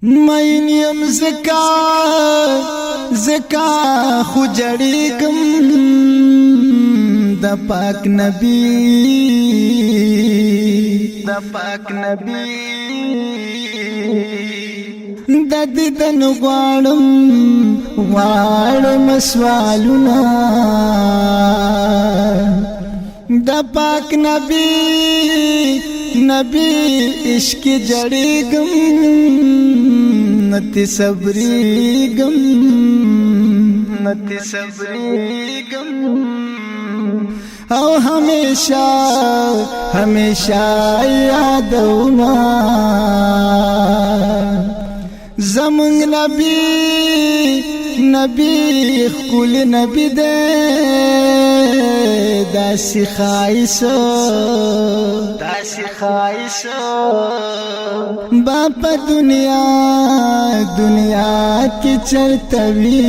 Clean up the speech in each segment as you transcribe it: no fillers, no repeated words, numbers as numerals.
مین یم زکا خو جړېږم د پاک نبی د دیدن غواړم سوالونه د پاک نبی عشق جړېږم نتی صبریږم او همیشه یادوما زمونږ نبی خپل نبی دې داسې خایسو با په دنیا کې چرته وي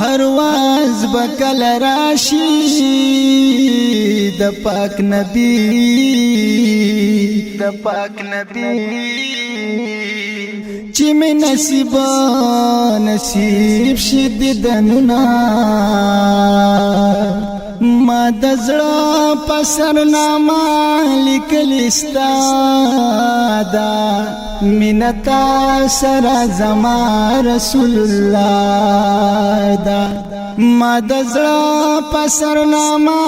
هر واز بکل راشي د پاک نبی چې می نصیب شي دیدنونه ما د زړه په سرنامه لیکلې ستا دا مینه تا سره زما رسول الله دا ما د زړه په سرنامه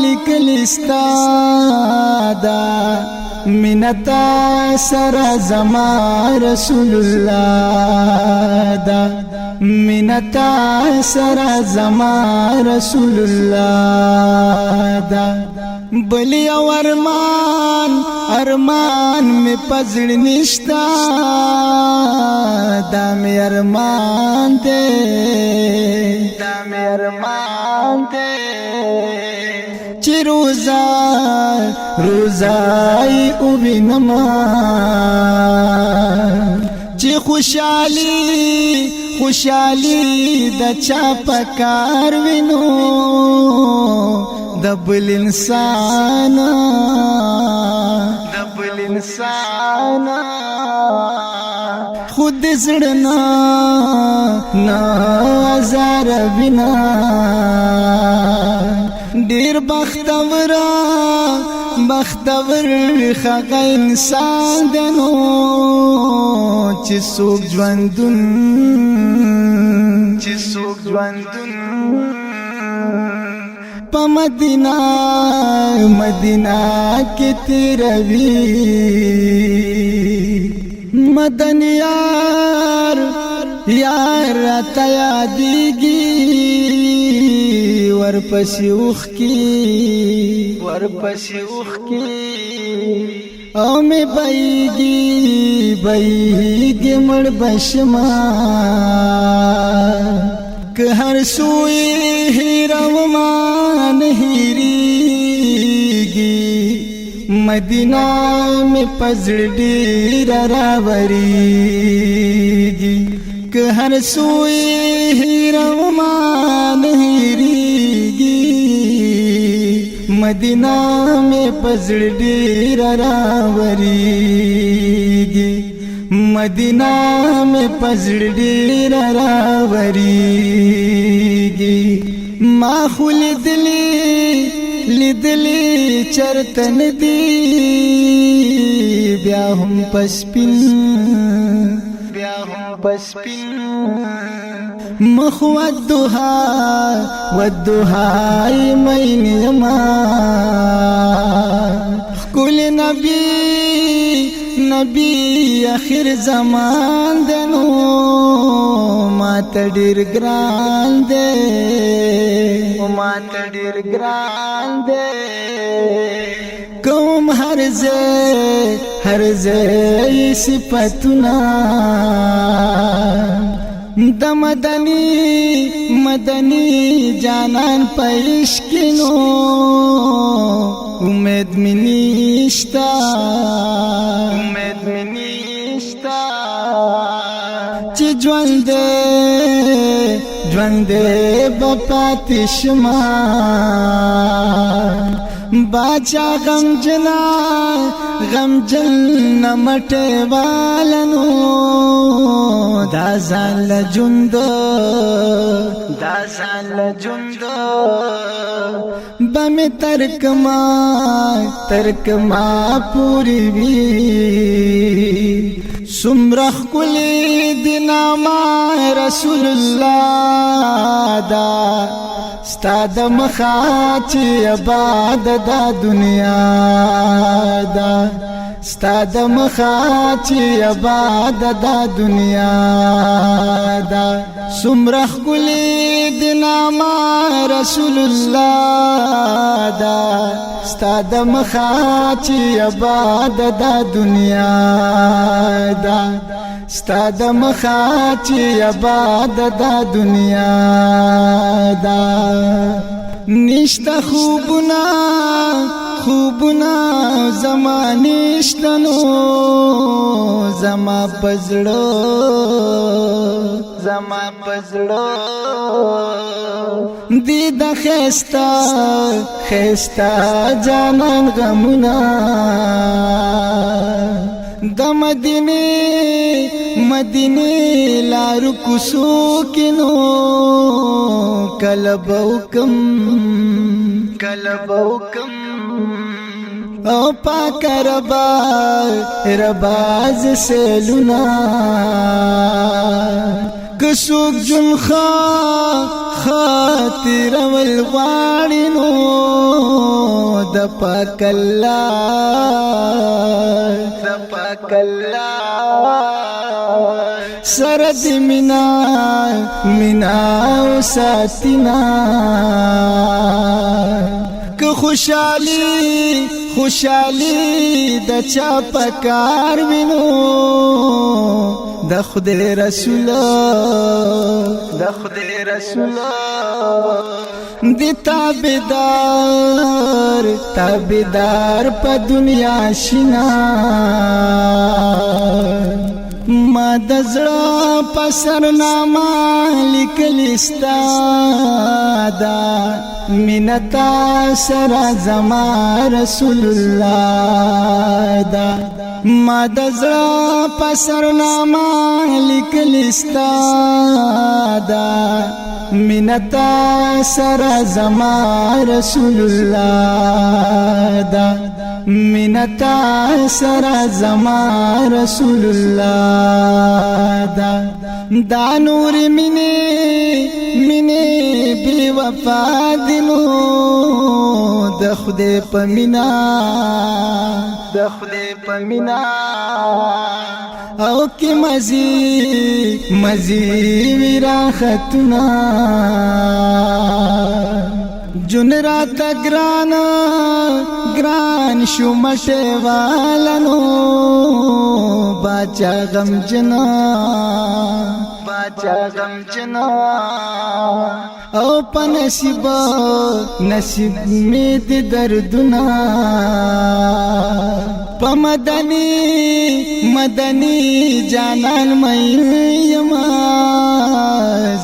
لیکلې ستا دا مینه تا سره زما رسول الله دا مینه تا سره زما رسول الله دا بلی او ارمان می پزړ نشتا دا می ارمان دې چې روزای او وینما چې خوشحالی د چا پکار وینو د بل انسان خود زړه نه زار بنا ډیر بختور خغه انسان دنو چې څوک ژوندون په مدینه کې تیروي مدنی یار تا یادېږي ورپسې اوښ کی او می بېږي مړ بشما که هر سوی هیروما نه هیریږي مدینه می پزړ ډېر راوریږي که هر سوی هیروما نه هیریږي مدینه می پزړ ډېر راوریږي مدینه می پزړ ډېر راوریږي ما خو لیدلی چرته ندی بیا هم پسپین مخ ودوهای مین یما کل نبی اخر زمان دنو ما ته ډېر ګران دی کوم هر ځای صفتونه د مدنی جانان په عشق نو امید می نشتا چې ژوند به پاتې شمه باچا غم جنا غم جل نمٹے والنو دا ځان لجند بمی ترک ما پوری وی سمرخ کلی دینا ما رسول اللہ دا ستاد مخاچی عباد دا دنیا دا ستاد مخاچی عباد دا دنیا دا سمرخ کلی دینا ما رسول اللہ دا ستاد مخاچی عباد دا دنیا دا ستاد مخاچی عباد دا دنیا دا نشتا خوبنا زمانشتنو زما پزړو دی د خستا جانان غمنا د مدینه لارو کوسو کینو کلبوکم او پاک رباز سیلونا کسوک جن خاطر والغوارنو د پاک اللہ سرد منا و ساتنا که خوشحالی د چا پکار وینو د خدای رسول دی تابدار په دنیا شنا ما د زړه په سرنامه لیکلی ستا دا مینتا سره زما رسول الله دا ما د زړه په سرنامه لیکلی ستا دا مینتا سره زما رسول الله دا مینتا سره زما رسول الله دا نور مینه بی وفا دلو د خدای په مینا او کی مزی ویرا خطنا جن رات گران شو مٹے والنو باچا غم جنا او پا نصیب میں دی دردنا پا مدنی جانان مئیما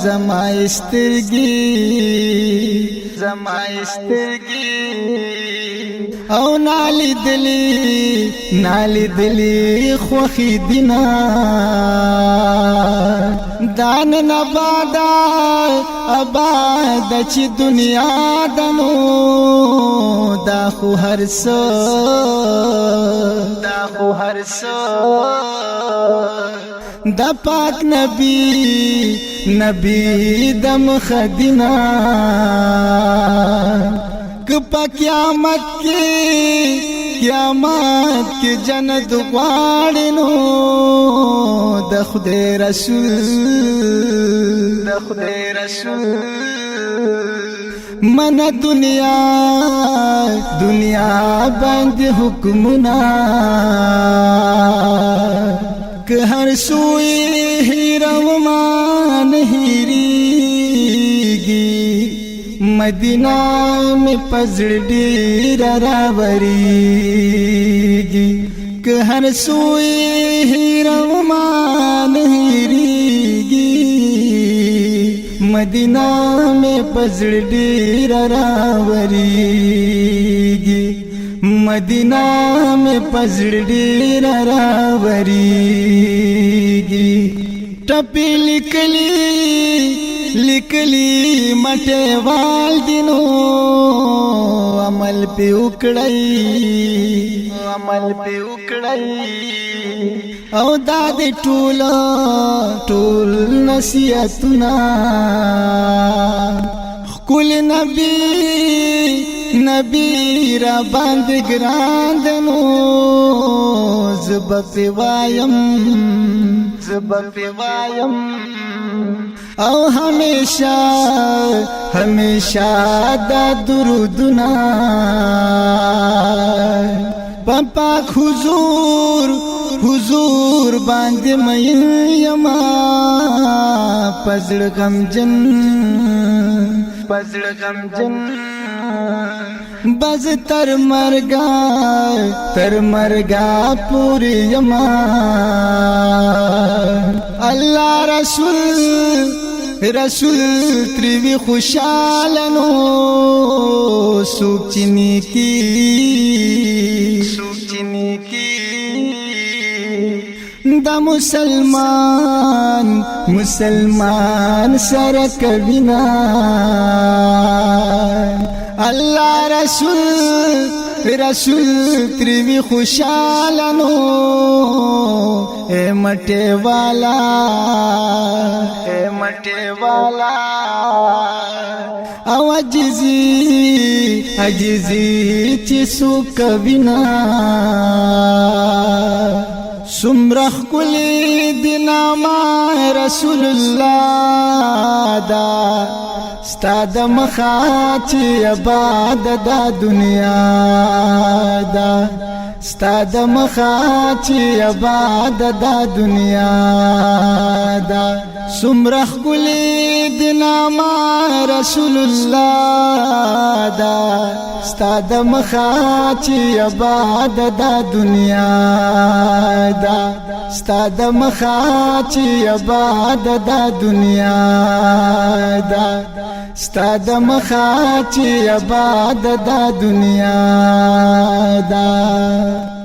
زما استرگی او نالی دلی خوخی دینا دان نبادا آباد چی دنیا دنو دا خو هر سو دا پاک نبی دم خدینا کپا قیامت کی جنت غواړنو د خدای رسول من دنیا باندې حکمنا که هر سوی هیرومان هیریږي مدینہ میں پزړ ډیر راوریږي که هر سوی هیرومان هیریږي مدینہ میں پزړ ډیر راوریږي مدینہ میں پزړ ډیر راوریږي ټپی لیکلی مټه وال دینو عمل په وکړی او دا د ټول نصیحتونه خپل نبی را باندې ګران دنو زب په وایم او همیشه دا درودنا پاک حضور باندې مې یما پزړ غمجن بز تر مرگا پوری یما اللہ رسول تریوی خوشالنو سوک چینی کی دا مسلمان سرک بنا اللہ رسول تریوی خوشالنو اے مٹے والا او عجزی چی سوک بنا سمرخ کلی دیناما رسول اللہ دا ستاد مخاچی عباد دا دنیا دا ستاد مخاچی عباد دا دنیا دا سمرخ کلی دیناما رسول اللہ دا ستاد مخاچی عباد دا دنیا دا ستاد مخاچی عباد دا دنیا دا ستاد مخاچی عباد دا دنیا دا